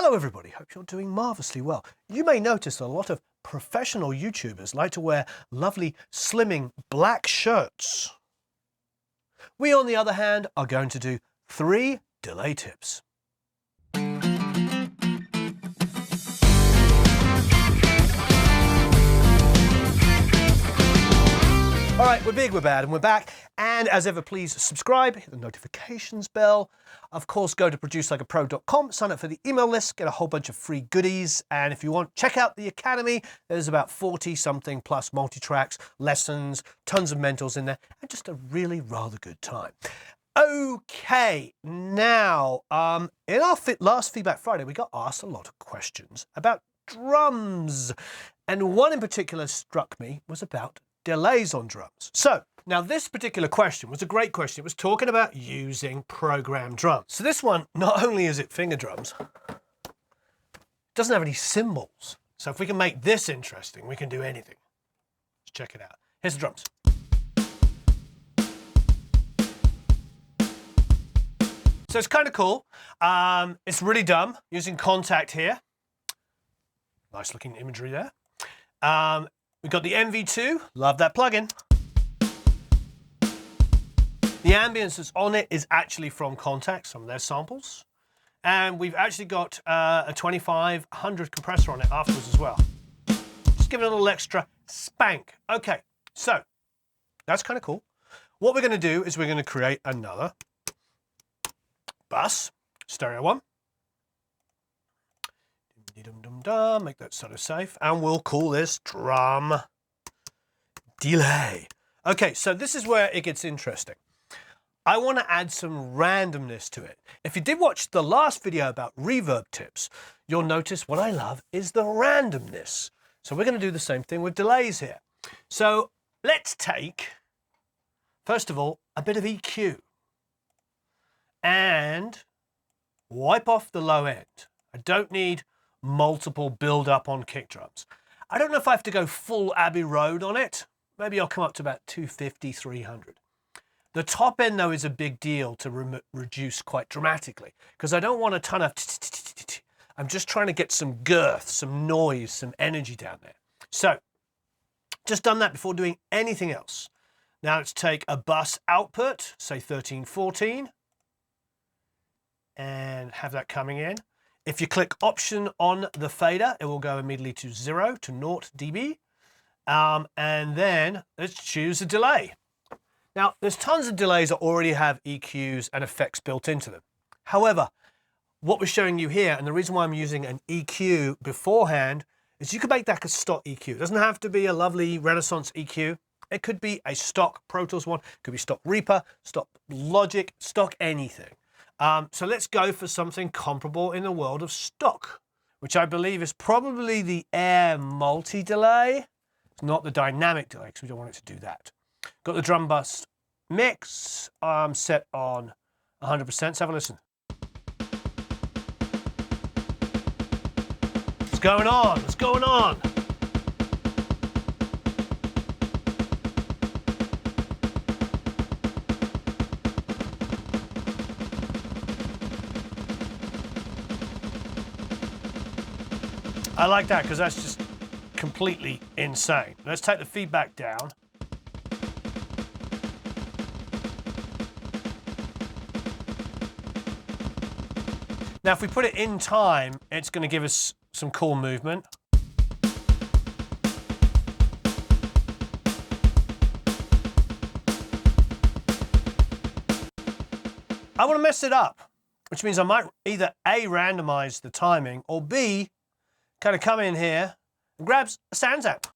Hello everybody, hope you're doing marvellously well. You may notice a lot of professional YouTubers like to wear lovely slimming black shirts. We on the other hand are going to do 3 delay tips. All right, we're big, we're bad, and we're back. And as ever, please subscribe, hit the notifications bell. Of course, go to producelikeapro.com, sign up for the email list, get a whole bunch of free goodies. And if you want, check out the Academy. There's about 40-something plus multi-tracks, lessons, tons of mentors in there, and just a really rather good time. Okay, now, in our last Feedback Friday, we got asked a lot of questions about drums. And one in particular struck me was about delays on drums. So now this particular question was a great question. It was talking about using programmed drums. So this one, not only is it finger drums, it doesn't have any cymbals. So if we can make this interesting, we can do anything. Let's check it out. Here's the drums. So it's kind of cool. It's really dumb using contact here. Nice looking imagery there. We've got the MV2, love that plugin. The ambience that's on it is actually from Kontakt, some of their samples. And we've actually got a 2500 compressor on it afterwards as well. Just give it a little extra spank. Okay, so that's kind of cool. What we're going to do is we're going to create another bus, stereo one. Make that sort of safe, and we'll call this drum delay. Okay, so this is where it gets interesting. I want to add some randomness to it. If you did watch the last video about reverb tips, you'll notice what I love is the randomness. So we're going to do the same thing with delays here. So let's take, first of all, a bit of EQ and wipe off the low end. I don't need multiple build up on kick drums. I don't know if I have to go full Abbey Road on it. Maybe I'll come up to about 250, 300. The top end though is a big deal to reduce quite dramatically because I don't want a ton of I'm just trying to get some girth, some noise, some energy down there. So just done that before doing anything else. Now let's take a bus output, say 1314, and have that coming in. If you click Option on the fader, it will go immediately to 0 to 0 dB. And then let's choose a delay. Now, there's tons of delays that already have EQs and effects built into them. However, what we're showing you here, and the reason why I'm using an EQ beforehand, is you can make that a stock EQ. It doesn't have to be a lovely Renaissance EQ. It could be a stock Pro Tools one, it could be stock Reaper, stock Logic, stock anything. So let's go for something comparable in the world of stock, which I believe is probably the Air multi-delay. It's not the dynamic delay because we don't want it to do that. Got the drum bus mix set on 100%. Let's have a listen. What's going on? What's going on? I like that because that's just completely insane. Let's take the feedback down. Now, if we put it in time, it's going to give us some cool movement. I want to mess it up, which means I might either A, randomize the timing, or B, kind of come in here and grab a Sans amp.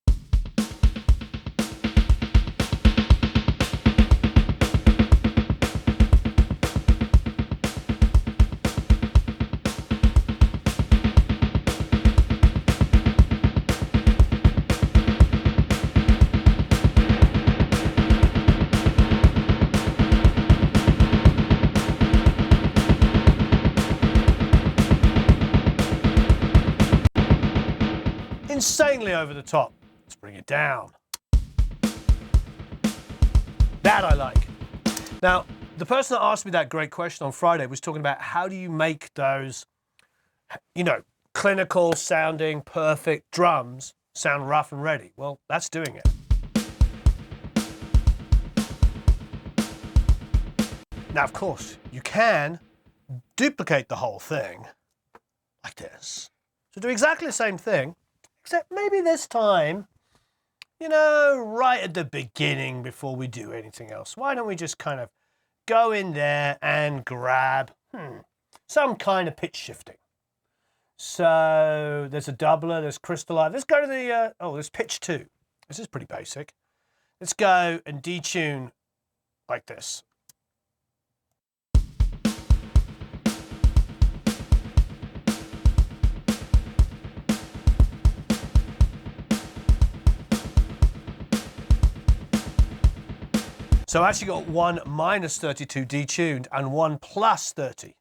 Insanely over the top. Let's bring it down. That I like. Now, the person that asked me that great question on Friday was talking about how do you make those you know, clinical sounding, perfect drums sound rough and ready. Well, that's doing it. Now, of course, you can duplicate the whole thing like this. So do exactly the same thing, except maybe this time, you know, right at the beginning before we do anything else. Why don't we just kind of go in there and grab some kind of pitch shifting. So there's a doubler, there's crystalline. Let's go to the, there's pitch 2. This is pretty basic. Let's go and detune like this. So I actually got one minus 32 detuned and one plus 30.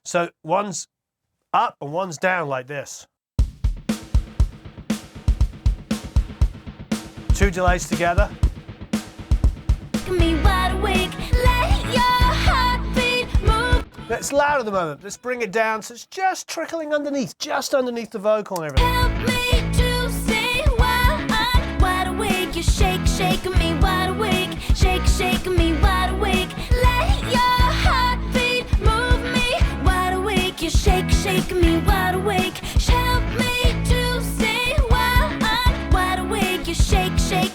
So one's up and one's down like this. 2 delays together. It's loud at the moment. Let's bring it down so it's just trickling underneath, just underneath the vocal and everything. Help me to say while I'm wide awake. You shake, shaking me wide awake. Shake, shaking me wide awake. Let your heartbeat move me wide awake. You shake, shaking me wide awake. Help me to say while I'm wide awake. You shake, shake.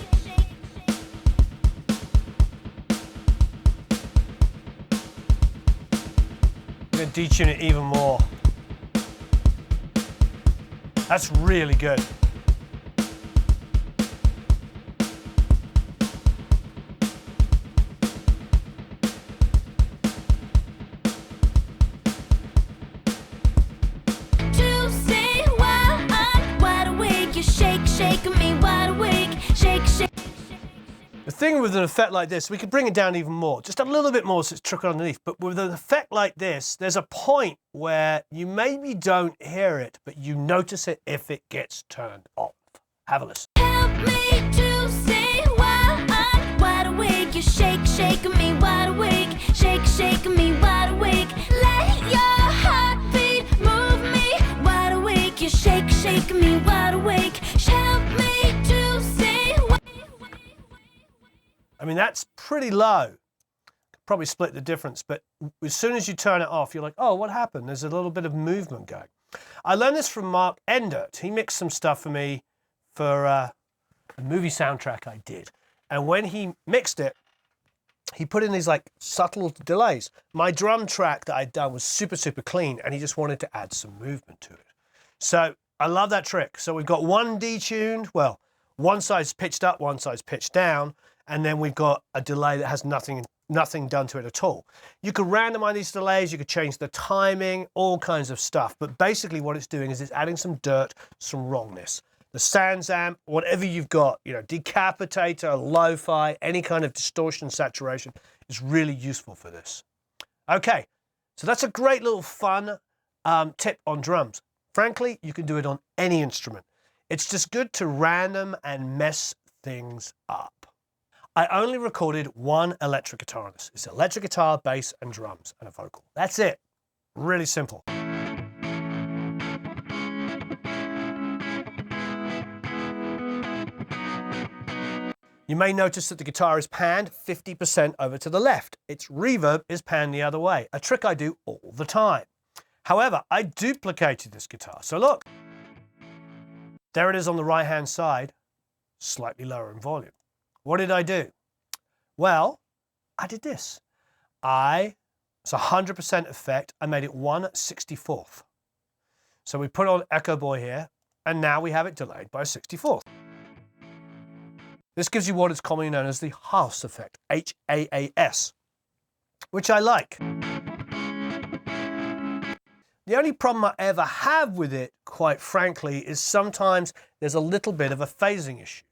I'm going to detune it even more. That's really good. The thing with an effect like this, we could bring it down even more, just a little bit more so it's trickling underneath. But with an effect like this, there's a point where you maybe don't hear it, but you notice it if it gets turned off. Have a listen. Help me to say while I'm wide awake. You shake, shaking me wide awake. Shake, shaking me wide awake. Let your heartbeat move me wide awake. You shake, shaking me wide awake. Help me to say. I mean, that's pretty low. Probably split the difference, but as soon as you turn it off, you're like, oh, what happened? There's a little bit of movement going. I learned this from Mark Endert. He mixed some stuff for me for a movie soundtrack I did. And when he mixed it, he put in these like subtle delays. My drum track that I'd done was super, super clean, and he just wanted to add some movement to it. So I love that trick. So we've got one detuned, well, one side's pitched up, one side's pitched down, and then we've got a delay that has nothing done to it at all. You could randomize these delays, you could change the timing, all kinds of stuff. But basically what it's doing is it's adding some dirt, some wrongness. The Sans Amp, whatever you've got, you know, decapitator, lo-fi, any kind of distortion, saturation is really useful for this. Okay, so that's a great little fun tip on drums. Frankly, you can do it on any instrument. It's just good to random and mess things up. I only recorded one electric guitar on this. It's electric guitar, bass, and drums, and a vocal. That's it. Really simple. You may notice that the guitar is panned 50% over to the left. Its reverb is panned the other way, a trick I do all the time. However, I duplicated this guitar. So look, there it is on the right-hand side, slightly lower in volume. What did I do? Well, I did this. It's 100% effect. I made it 1/64th. So we put on Echo Boy here, and now we have it delayed by a 64th. This gives you what is commonly known as the Haas effect, H-A-A-S, which I like. The only problem I ever have with it, quite frankly, is sometimes there's a little bit of a phasing issue.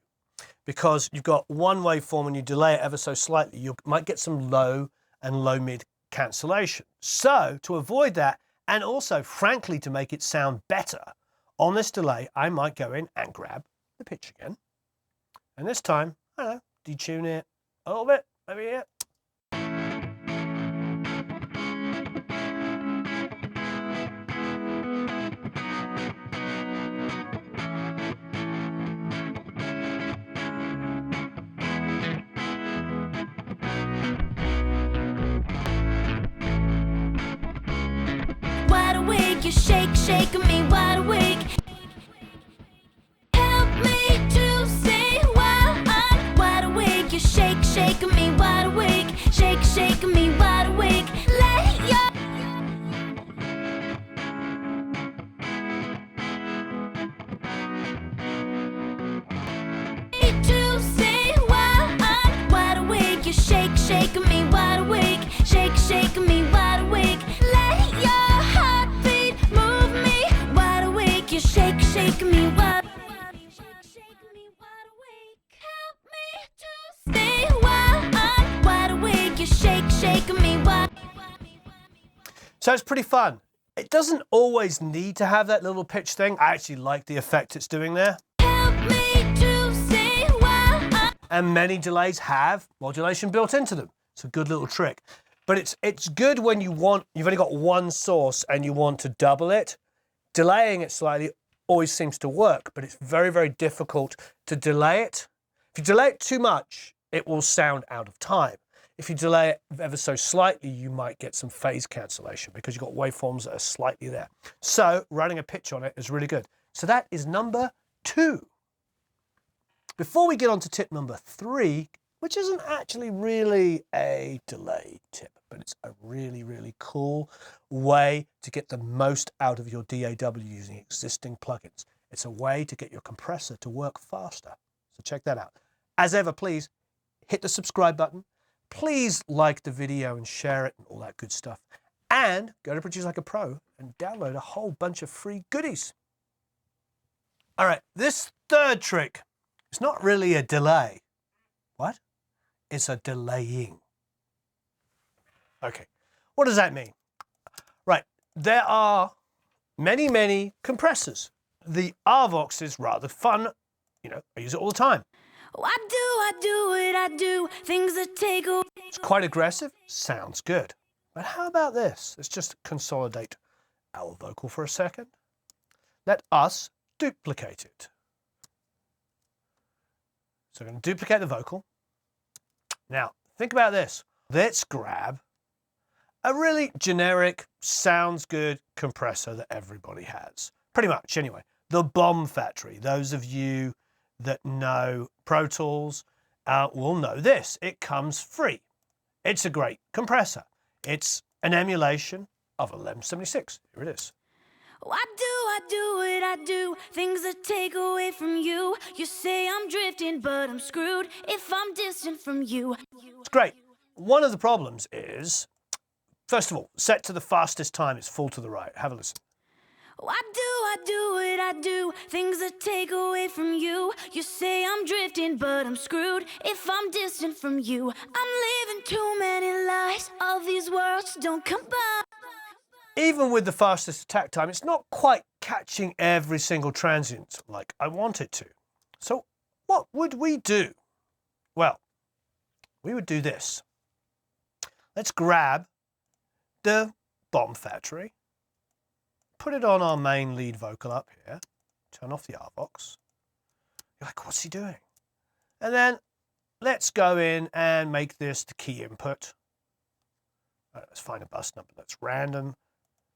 Because you've got one waveform and you delay it ever so slightly, you might get some low and low mid cancellation. So to avoid that, and also frankly to make it sound better, on this delay I might go in and grab the pitch again. And this time, I don't know, detune it a little bit, maybe here. You're shaking me wide awake. Help me to stay while I'm wide awake. You're shaking me wide awake. Shaking me wide awake. Let your to stay while I'm wide awake. You're shaking me wide awake. Shaking me wide awake. Let your heartbeat move me wide awake. You're shaking me wide. Shaking me wide awake. Help me to stay while I'm wide awake. You're shaking me wide. So it's pretty fun. It doesn't always need to have that little pitch thing. I actually like the effect it's doing there. Help me to stay while I'm. And many delays have modulation built into them. It's a good little trick. But it's good when you've only got one source and you want to double it. Delaying it slightly always seems to work, but it's very, very difficult to delay it. If you delay it too much, it will sound out of time. If you delay it ever so slightly, you might get some phase cancellation because you've got waveforms that are slightly there. So running a pitch on it is really good. So that is number 2. Before we get on to tip number 3, which isn't actually really a delay tip, but it's a really, really cool way to get the most out of your DAW using existing plugins. It's a way to get your compressor to work faster. So check that out. As ever, please hit the subscribe button. Please like the video and share it and all that good stuff. And go to Produce Like a Pro and download a whole bunch of free goodies. All right, this third trick is not really a delay. What? It's a delaying. Okay, what does that mean? Right, there are many, many compressors. The RVox is rather fun. You know, I use it all the time. Oh, I do things that take away. It's quite aggressive, sounds good. But how about this? Let's just consolidate our vocal for a second. Let us duplicate it. So I'm going to duplicate the vocal. Now, think about this. Let's grab a really generic, sounds good compressor that everybody has. Pretty much, anyway. The Bomb Factory. Those of you that know Pro Tools will know this. It comes free. It's a great compressor. It's an emulation of a LEM 76. Here it is. Oh, I do things that take away from you. You say I'm drifting, but I'm screwed if I'm distant from you. It's great. One of the problems is, first of all, set to the fastest time. It's full to the right. Have a listen. Oh, I do things that take away from you. You say I'm drifting, but I'm screwed if I'm distant from you. I'm living too many lies. All these worlds don't combine. Even with the fastest attack time, it's not quite catching every single transient like I want it to. So what would we do? Well, we would do this. Let's grab the Bomb Factory, put it on our main lead vocal up here, turn off the RVox. You're like, what's he doing? And then let's go in and make this the key input. All right, let's find a bus number that's random.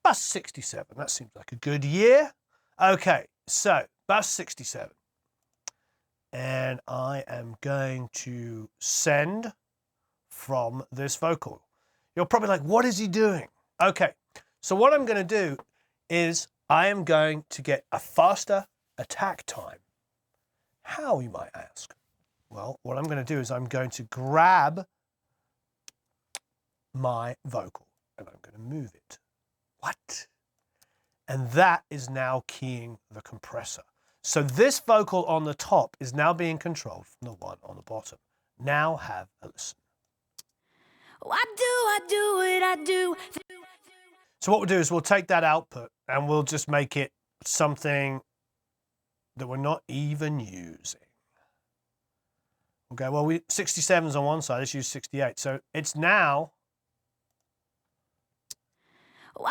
Bus 67, that seems like a good year. Okay, so bus 67. And I am going to send from this vocal. You're probably like, what is he doing? Okay, so what I'm going to do is I am going to get a faster attack time. How, you might ask? Well, what I'm going to do is I'm going to grab my vocal and I'm going to move it. What? And that is now keying the compressor. So this vocal on the top is now being controlled from the one on the bottom. Now have a listen. Oh, I do. So what we'll do is we'll take that output and we'll just make it something that we're not even using. Okay, well, 67's on one side, let's use 68. So it's now. Oh,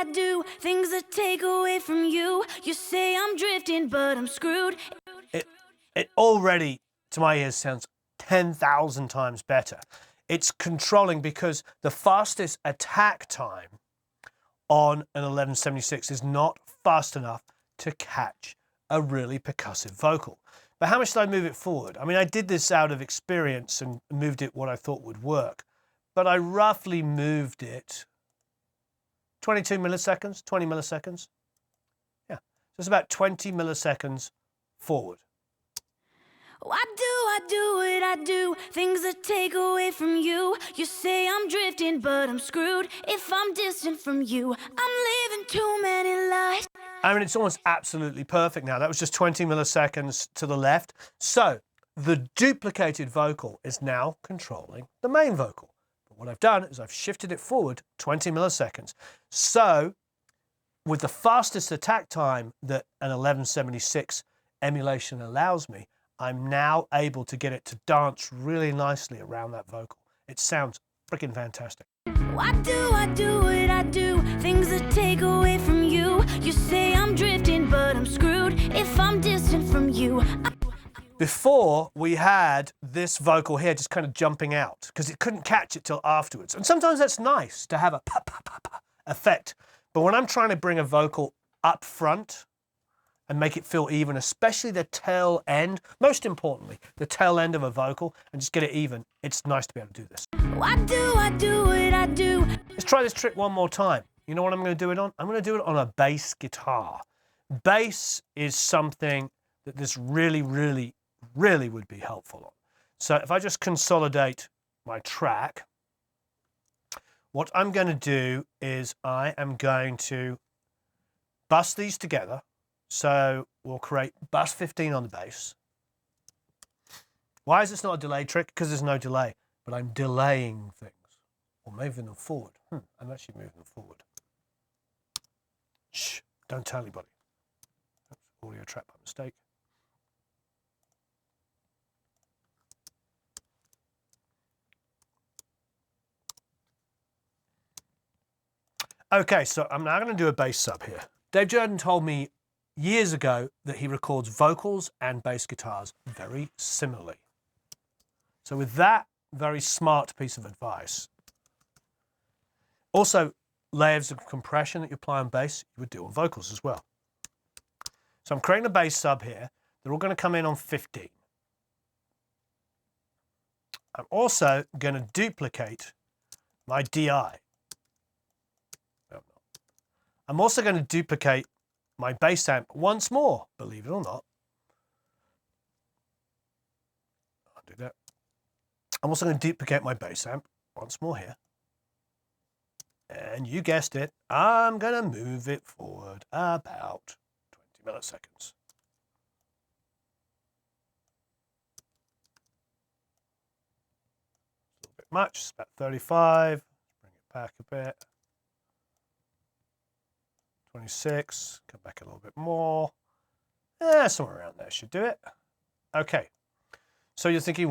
I do things that take away from you. You say I'm drifting, but I'm screwed. It already, to my ears, sounds 10,000 times better. It's controlling because the fastest attack time on an 1176 is not fast enough to catch a really percussive vocal. But how much did I move it forward? I mean, I did this out of experience and moved it what I thought would work. But I roughly moved it 22 milliseconds, 20 milliseconds. Yeah, so it's about 20 milliseconds forward. Oh, I do things that take away from you. You say I'm drifting, but I'm screwed if I'm distant from you. I'm living too many lives. I mean, it's almost absolutely perfect now. That was just 20 milliseconds to the left. So the duplicated vocal is now controlling the main vocal. But what I've done is I've shifted it forward 20 milliseconds. So with the fastest attack time that an 1176 emulation allows me, I'm now able to get it to dance really nicely around that vocal. It sounds freaking fantastic. Oh, I do things that take away from you. You say I'm drifting, but I'm screwed if I'm distant from you. Before, we had this vocal here just kind of jumping out because it couldn't catch it till afterwards. And sometimes that's nice to have a pa, pa, pa, pa effect. But when I'm trying to bring a vocal up front and make it feel even, especially the tail end, most importantly, the tail end of a vocal, and just get it even, it's nice to be able to do this. Oh, I do. Let's try this trick one more time. You know what I'm going to do it on? I'm going to do it on a bass guitar. Bass is something that this really would be helpful on. So if I just consolidate my track, what I'm going to do is I am going to bus these together. So we'll create bus 15 on the bass. Why is this not a delay trick? Because there's no delay, but I'm delaying things or moving them forward. I'm actually moving them forward. Shh, don't tell anybody. That's audio track by mistake. Okay, so I'm now going to do a bass sub here. Dave Jordan told me years ago that he records vocals and bass guitars very similarly. So with that very smart piece of advice, also layers of compression that you apply on bass, you would do on vocals as well. So I'm creating a bass sub here. They're all going to come in on 15. I'm also going to duplicate my DI. I'm also going to duplicate my bass amp once more, believe it or not. I'll do that. I'm also going to duplicate my bass amp once more here. And you guessed it, I'm going to move it forward about 20 milliseconds. A little bit much, it's about 35. Bring it back a bit. 26, come back a little bit more. Somewhere around there should do it. Okay, so you're thinking,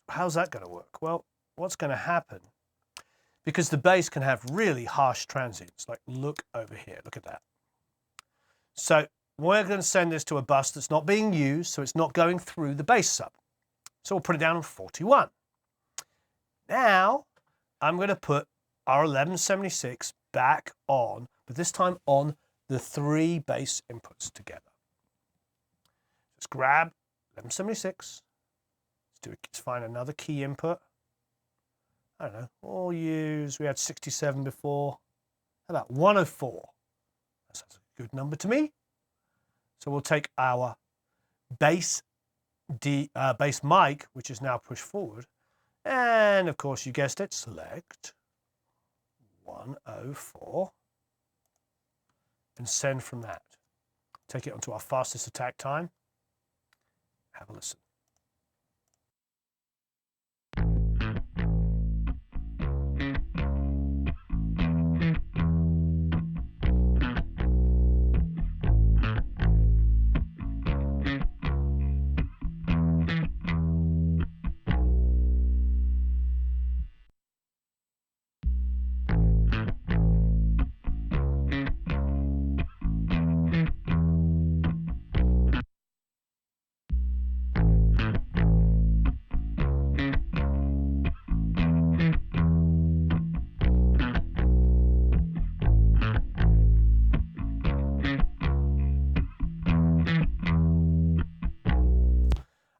how's that going to work? Well, what's going to happen, because the bass can have really harsh transients, like look over here, look at that. So we're going to send this to a bus that's not being used, so it's not going through the bass sub. So we'll put it down on 41. Now, I'm going to put our 1176 back on, but this time on the 3 bass inputs together. Let's grab 1176. Let's find another key input. I don't know, we had 67 before. How about 104? That sounds like a good number to me. So we'll take our bass mic, which is now pushed forward. And of course, you guessed it, select 104. And send from that. Take it onto our fastest attack time. Have a listen.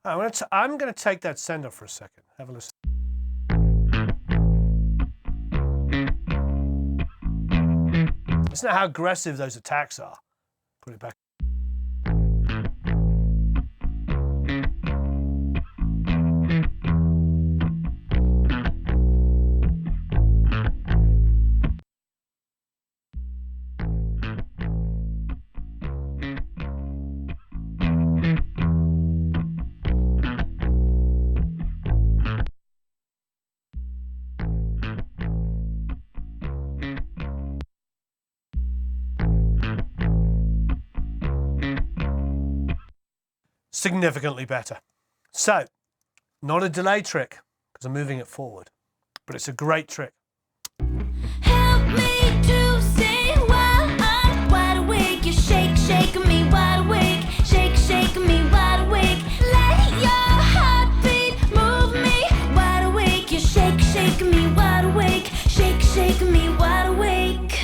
I'm gonna take that send off for a second. Have a listen. Isn't that how aggressive those attacks are? Put it back. Significantly better. So, not a delay trick, because I'm moving it forward, but it's a great trick. Help me to stay while I'm wide awake. You shake, shaking me wide awake. Shake, shaking me wide awake. Let your heartbeat move me wide awake. You shake, shaking me wide awake. Shake, shaking me wide awake.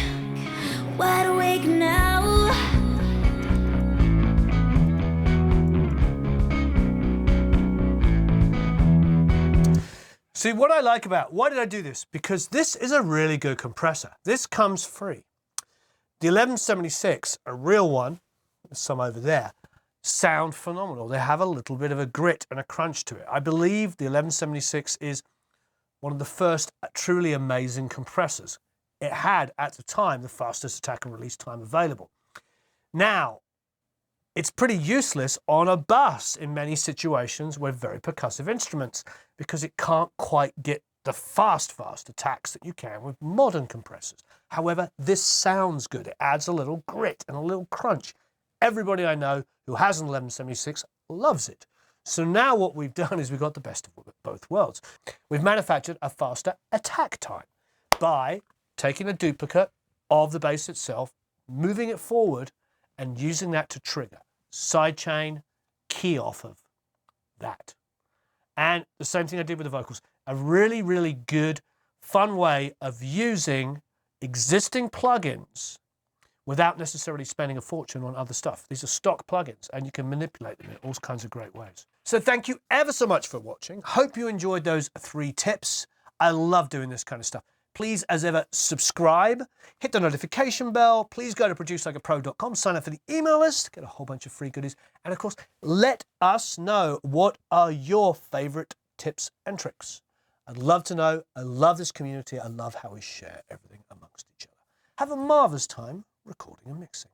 Wide awake now. See, what I like about, why did I do this? Because this is a really good compressor. This comes free. The 1176, a real one, there's some over there, sound phenomenal. They have a little bit of a grit and a crunch to it. I believe the 1176 is one of the first truly amazing compressors. It had, at the time, the fastest attack and release time available. Now, it's pretty useless on a bus in many situations with very percussive instruments because it can't quite get the fast attacks that you can with modern compressors. However, this sounds good. It adds a little grit and a little crunch. Everybody I know who has an 1176 loves it. So now what we've done is we've got the best of both worlds. We've manufactured a faster attack time by taking a duplicate of the bass itself, moving it forward, and using that to trigger sidechain, key off of that. And the same thing I did with the vocals. A really, really good, fun way of using existing plugins without necessarily spending a fortune on other stuff. These are stock plugins and you can manipulate them in all kinds of great ways. So thank you ever so much for watching. Hope you enjoyed those 3 tips. I love doing this kind of stuff. Please, as ever, subscribe, hit the notification bell. Please go to producelikeapro.com, sign up for the email list, get a whole bunch of free goodies. And of course, let us know what are your favorite tips and tricks. I'd love to know. I love this community. I love how we share everything amongst each other. Have a marvelous time recording and mixing.